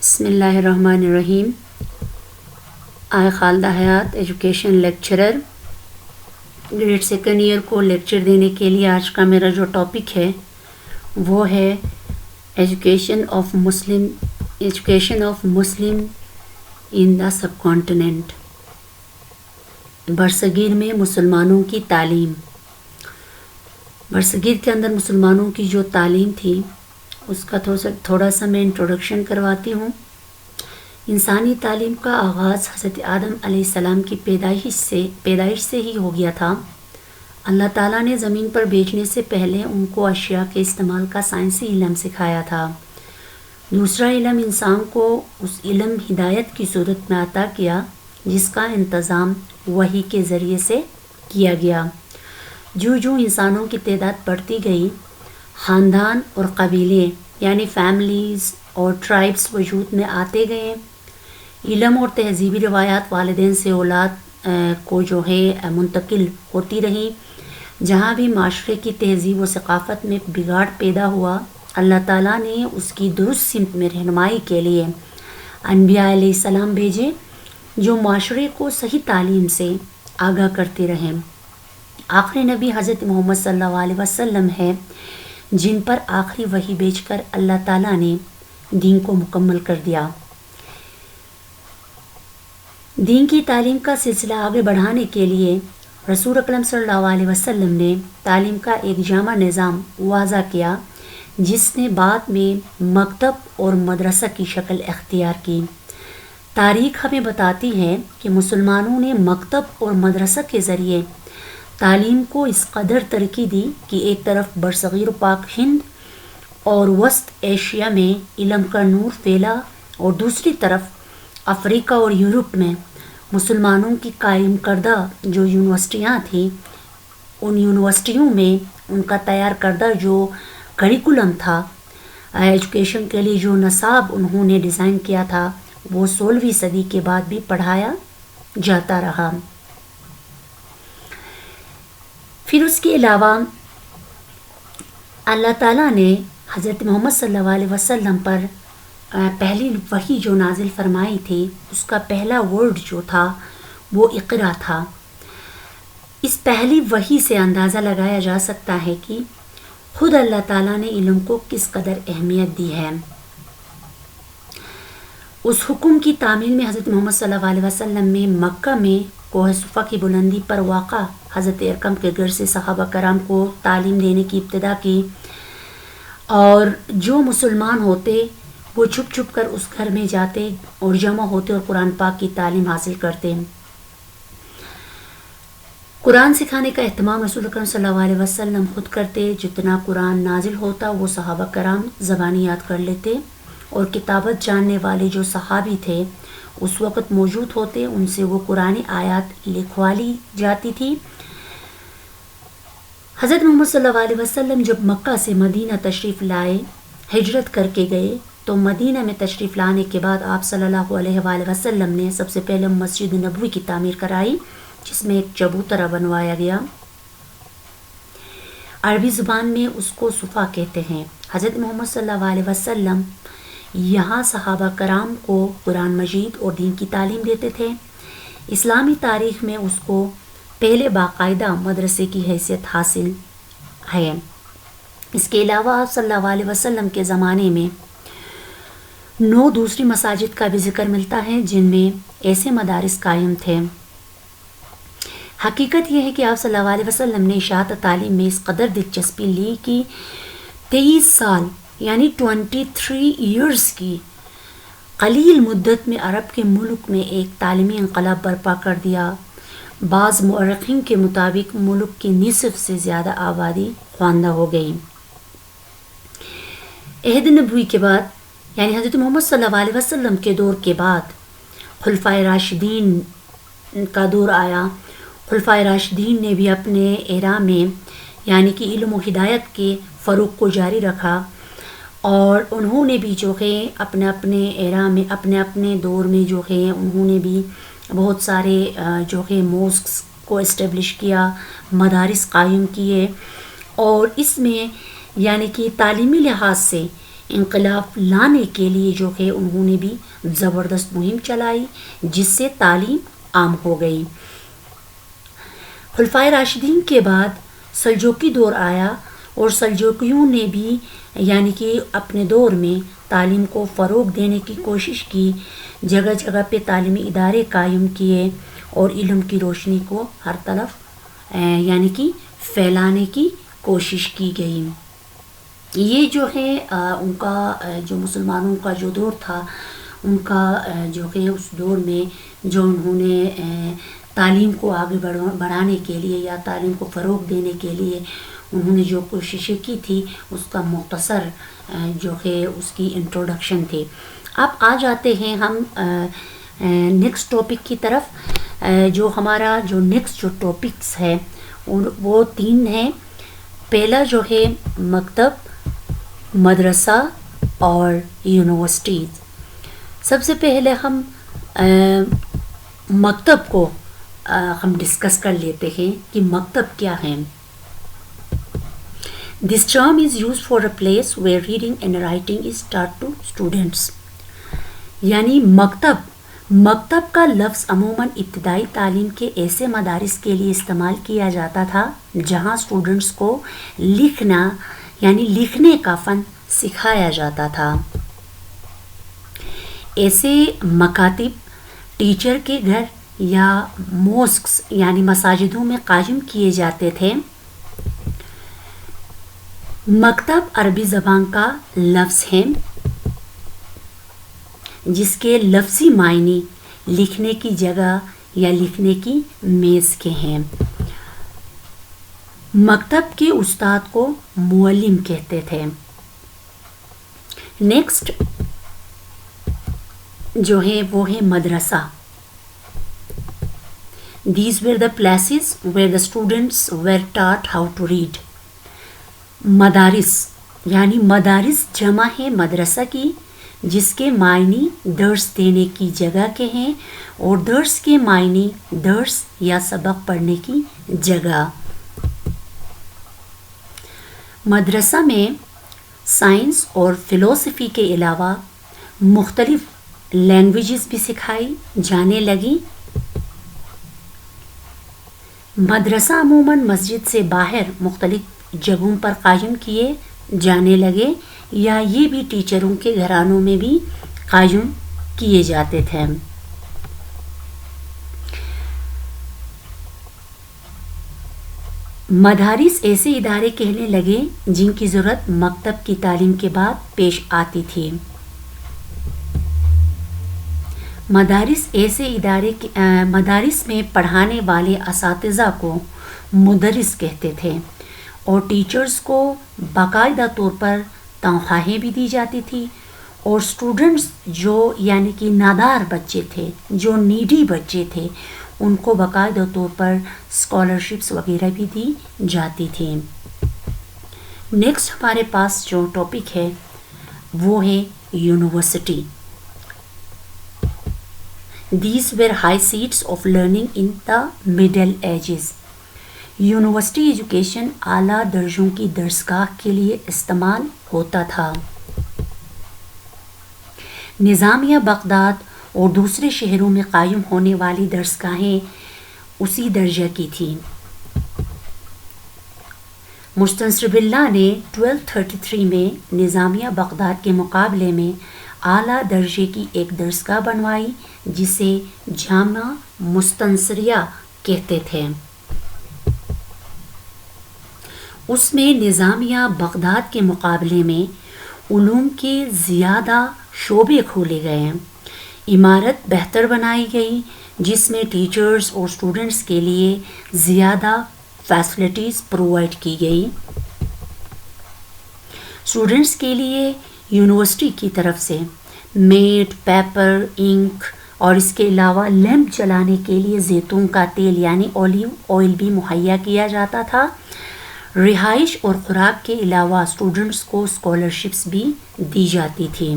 بسم اللہ الرحمن الرحیم. I Khalida Hayat education lecturer grade second year کو لیکچر دینے کے لیے آج کا میرا جو ٹاپک ہے وہ ہے education of Muslim in the sub continent. برصغیر میں مسلمانوں کی تعلیم. برصغیر کے اندر مسلمانوں کی جو تعلیم تھی اس کا تھوڑا سا میں انٹروڈکشن کرواتی ہوں. انسانی تعلیم کا آغاز حضرت آدم علیہ السلام کی پیدائش سے ہی ہو گیا تھا. اللہ تعالیٰ نے زمین پر بھیجنے سے پہلے ان کو اشیاء کے استعمال کا سائنسی علم سکھایا تھا. دوسرا علم انسان کو اس علم ہدایت کی صورت میں عطا کیا جس کا انتظام وحی کے ذریعے سے کیا گیا. جو انسانوں کی تعداد بڑھتی گئی، خاندان اور قبیلے یعنی فیملیز اور ٹرائبس وجود میں آتے گئے، علم اور تہذیبی روایات والدین سے اولاد کو منتقل ہوتی رہی. جہاں بھی معاشرے کی تہذیب و ثقافت میں بگاڑ پیدا ہوا، اللہ تعالیٰ نے اس کی درست سمت میں رہنمائی کے لیے انبیاء علیہ السلام بھیجے جو معاشرے کو صحیح تعلیم سے آگاہ کرتے رہے. آخری نبی حضرت محمد صلی اللہ علیہ وسلم ہے جن پر آخری وحی بھیج کر اللہ تعالیٰ نے دین کو مکمل کر دیا. دین کی تعلیم کا سلسلہ آگے بڑھانے کے لیے رسول اکرم صلی اللہ علیہ وسلم نے تعلیم کا ایک جامع نظام وضع کیا جس نے بعد میں مکتب اور مدرسہ کی شکل اختیار کی. تاریخ ہمیں بتاتی ہے کہ مسلمانوں نے مکتب اور مدرسہ کے ذریعے تعلیم کو اس قدر ترقی دی کہ ایک طرف برصغیر و پاک ہند اور وسط ایشیا میں علم کا نور پھیلا اور دوسری طرف افریقہ اور یورپ میں مسلمانوں کی قائم کردہ جو یونیورسٹیاں تھیں، ان یونیورسٹیوں میں ان کا تیار کردہ جو کریکولم تھا، ایجوکیشن کے لیے جو نصاب انہوں نے ڈیزائن کیا تھا، وہ 16ویں صدی کے بعد بھی پڑھایا جاتا رہا. پھر اس کے علاوہ اللہ تعالیٰ نے حضرت محمد صلی اللہ علیہ وسلم پر پہلی وحی جو نازل فرمائی تھی اس کا پہلا ورڈ جو تھا وہ اقرا تھا. اس پہلی وحی سے اندازہ لگایا جا سکتا ہے کہ خود اللہ تعالیٰ نے علم کو کس قدر اہمیت دی ہے. اس حکم کی تعمیل میں حضرت محمد صلی اللہ علیہ وسلم میں مکہ میں کوہ صفا کی بلندی پر واقع حضرت ارقم کے گھر سے صحابہ کرام کو تعلیم دینے کی ابتدا کی، اور جو مسلمان ہوتے وہ چھپ چھپ کر اس گھر میں جاتے اور جمع ہوتے اور قرآن پاک کی تعلیم حاصل کرتے. قرآن سکھانے کا اہتمام رسول اکرم صلی اللہ علیہ وسلم خود کرتے. جتنا قرآن نازل ہوتا وہ صحابہ کرام زبانی یاد کر لیتے، اور کتابت جاننے والے جو صحابی تھے اس وقت موجود ہوتے، ان سے وہ قرآنی آیات لکھوا لی جاتی تھی. حضرت محمد صلی اللہ علیہ وسلم جب مکہ سے مدینہ تشریف لائے، ہجرت کر کے گئے، تو مدینہ میں تشریف لانے کے بعد آپ صلی اللہ علیہ وآلہ وسلم نے سب سے پہلے مسجد نبوی کی تعمیر کرائی جس میں ایک چبوترا بنوایا گیا. عربی زبان میں اس کو صفا کہتے ہیں. حضرت محمد صلی اللہ علیہ وسلم یہاں صحابہ کرام کو قرآن مجید اور دین کی تعلیم دیتے تھے. اسلامی تاریخ میں اس کو پہلے باقاعدہ مدرسے کی حیثیت حاصل ہے. اس کے علاوہ آپ صلی اللہ علیہ وسلم کے زمانے میں 9 دوسری مساجد کا بھی ذکر ملتا ہے جن میں ایسے مدارس قائم تھے. حقیقت یہ ہے کہ آپ صلی اللہ علیہ وسلم نے اشاعت تعلیم میں اس قدر دلچسپی لی کہ 23 سال یعنی 23 ایئرز کی قلیل مدت میں عرب کے ملک میں ایک تعلیمی انقلاب برپا کر دیا. بعض مورخین کے مطابق ملک کی نصف سے زیادہ آبادی خواندہ ہو گئی. عہد نبوی کے بعد یعنی حضرت محمد صلی اللہ علیہ وسلم کے دور کے بعد خلفائے راشدین کا دور آیا. خلفائے راشدین نے بھی اپنے ایرا میں یعنی کہ علم و ہدایت کے فروغ کو جاری رکھا، اور انہوں نے بھی جو ہے اپنے ایرا میں اپنے دور میں جو ہے انہوں نے بھی بہت سارے جو ہے موسکس کو اسٹیبلش کیا، مدارس قائم کیے، اور اس میں یعنی کہ تعلیمی لحاظ سے انقلاب لانے کے لیے جو ہے انہوں نے بھی زبردست مہم چلائی، جس سے تعلیم عام ہو گئی۔ خلفائے راشدین کے بعد سلجوقی دور آیا اور سلجوقیوں نے بھی یعنی کہ اپنے دور میں تعلیم کو فروغ دینے کی کوشش کی، جگہ جگہ پہ تعلیمی ادارے قائم کیے اور علم کی روشنی کو ہر طرف یعنی کہ پھیلانے کی کوشش کی گئی۔ یہ جو ہے ان کا جو مسلمانوں کا جو دور تھا، ان کا جو ہے اس دور میں جو انہوں نے تعلیم کو آگے بڑھانے کے لیے یا تعلیم کو فروغ دینے کے لیے انہوں نے جو کوششیں کی تھی، اس کا مختصر جو ہے اس کی انٹروڈکشن تھی۔ اب آ جاتے ہیں ہم نیکسٹ ٹاپک کی طرف۔ جو ہمارا جو نیکسٹ جو ٹاپکس ہے وہ 3 ہیں۔ پہلا جو ہے مکتب، مدرسہ اور یونیورسٹیز۔ سب سے پہلے ہم مکتب کو ہم ڈسکس کر لیتے ہیں کہ مکتب کیا ہے۔ This term is used for a place where reading and writing is taught to students. یعنی مکتب کا لفظ عموماً ابتدائی تعلیم کے ایسے مدارس کے لیے استعمال کیا جاتا تھا جہاں اسٹوڈنٹس کو لکھنا یعنی لکھنے کا فن سکھایا جاتا تھا۔ ایسے مکاتب ٹیچر کے گھر یا موسکس یعنی مساجدوں میں قائم کیے جاتے تھے۔ مکتب عربی زبان کا لفظ ہے جس کے لفظی معنی لکھنے کی جگہ یا لکھنے کی میز کے ہیں۔ مکتب کے استاد کو معلم کہتے تھے۔ نیکسٹ جو ہے وہ ہے مدرسہ۔ These were the places where the students were taught how to read. مدارس یعنی مدارس جمع ہے مدرسہ کی، جس کے معنی درس دینے کی جگہ کے ہیں، اور درس کے معنی درس یا سبق پڑھنے کی جگہ۔ مدرسہ میں سائنس اور فلسفی کے علاوہ مختلف لینگویجز بھی سکھائی جانے لگیں۔ مدرسہ عموماً مسجد سے باہر مختلف جگہوں پر قائم کیے جانے لگے، یا یہ بھی ٹیچروں کے گھرانوں میں بھی قائم کیے جاتے تھے۔ مدارس ایسے ادارے کہنے لگے جن کی ضرورت مکتب کی تعلیم کے بعد پیش آتی تھی۔ مدارس میں پڑھانے والے اساتذہ کو مدرس کہتے تھے، اور ٹیچرز کو باقاعدہ طور پر تنخواہیں بھی دی جاتی تھی، اور اسٹوڈنٹس جو یعنی کہ نادار بچے تھے، جو نیڈی بچے تھے، ان کو باقاعدہ طور پر اسکالرشپس وغیرہ بھی دی جاتی تھیں۔ نیکسٹ ہمارے پاس جو ٹاپک ہے وہ ہے university. These were high seats of learning in the Middle Ages. University education اعلیٰ درجوں کی درسگاہ کے لیے استعمال ہوتا تھا۔ نظامیہ بغداد اور دوسرے شہروں میں قائم ہونے والی درسگاہیں اسی درجہ کی تھیں۔ مستنصر باللہ نے 1233 میں نظامیہ بغداد کے مقابلے میں اعلیٰ درجے کی ایک درسگاہ بنوائی جسے جامعہ مستنصریہ کہتے تھے۔ اس میں نظامیہ بغداد کے مقابلے میں علوم کے زیادہ شعبے کھولے گئے، عمارت بہتر بنائی گئی جس میں ٹیچرز اور اسٹوڈنٹس کے لیے زیادہ فیسلٹیز پرووائڈ کی گئی۔ اسٹوڈنٹس کے لیے یونیورسٹی کی طرف سے میٹ، پیپر، انک اور اس کے علاوہ لیمپ جلانے کے لیے زیتون کا تیل یعنی اولیو آئل بھی مہیا کیا جاتا تھا۔ رہائش اور خوراک کے علاوہ اسٹوڈنٹس کو اسکالرشپس بھی دی جاتی تھیں۔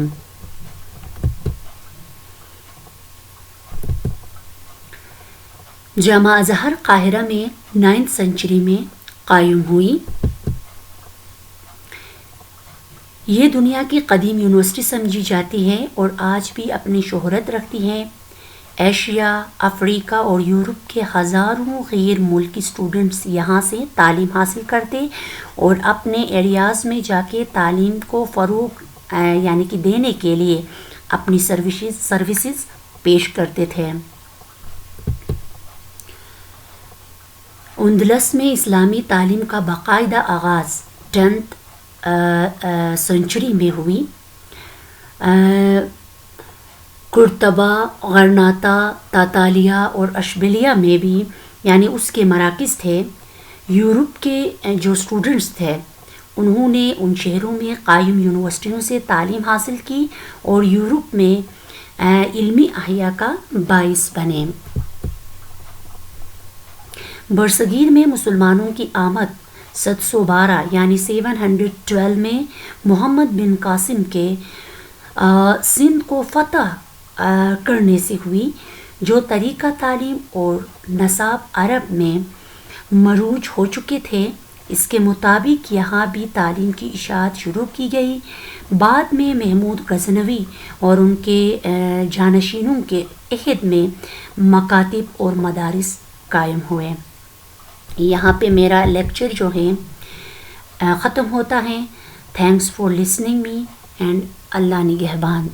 جامعہ ازہر قاہرہ میں 9th سینچری میں قائم ہوئی۔ یہ دنیا کی قدیم یونیورسٹی سمجھی جاتی ہے اور آج بھی اپنی شہرت رکھتی ہے۔ ایشیا، افریقہ اور یورپ کے ہزاروں غیر ملکی اسٹوڈنٹس یہاں سے تعلیم حاصل کرتے اور اپنے ایریاز میں جا کے تعلیم کو فروغ یعنی کہ دینے کے لیے اپنی سروسز پیش کرتے تھے۔ اندلس میں اسلامی تعلیم کا باقاعدہ آغاز 10th سنچری میں ہوئی۔ قرطبہ، غرناطہ، تاتالیہ اور اشبیلیہ میں بھی یعنی اس کے مراکز تھے۔ یورپ کے جو اسٹوڈنٹس تھے انہوں نے ان شہروں میں قائم یونیورسٹیوں سے تعلیم حاصل کی اور یورپ میں علمی احیا کا باعث بنے۔ برصغیر میں مسلمانوں کی آمد 712 یعنی 712 میں محمد بن قاسم کے سندھ کو فتح کرنے سے ہوئی، جو طریقہ تعلیم اور نصاب عرب میں مروج ہو چکے تھے۔ اس کے مطابق یہاں بھی تعلیم کی اشاعت شروع کی گئی۔ بعد میں محمود غزنوی اور ان کے جانشینوں کے عہد میں مکاتب اور مدارس قائم ہوئے۔ یہاں پہ میرا لیکچر جو ہے ختم ہوتا ہے۔ Thanks for listening me and اللہ نگہبان۔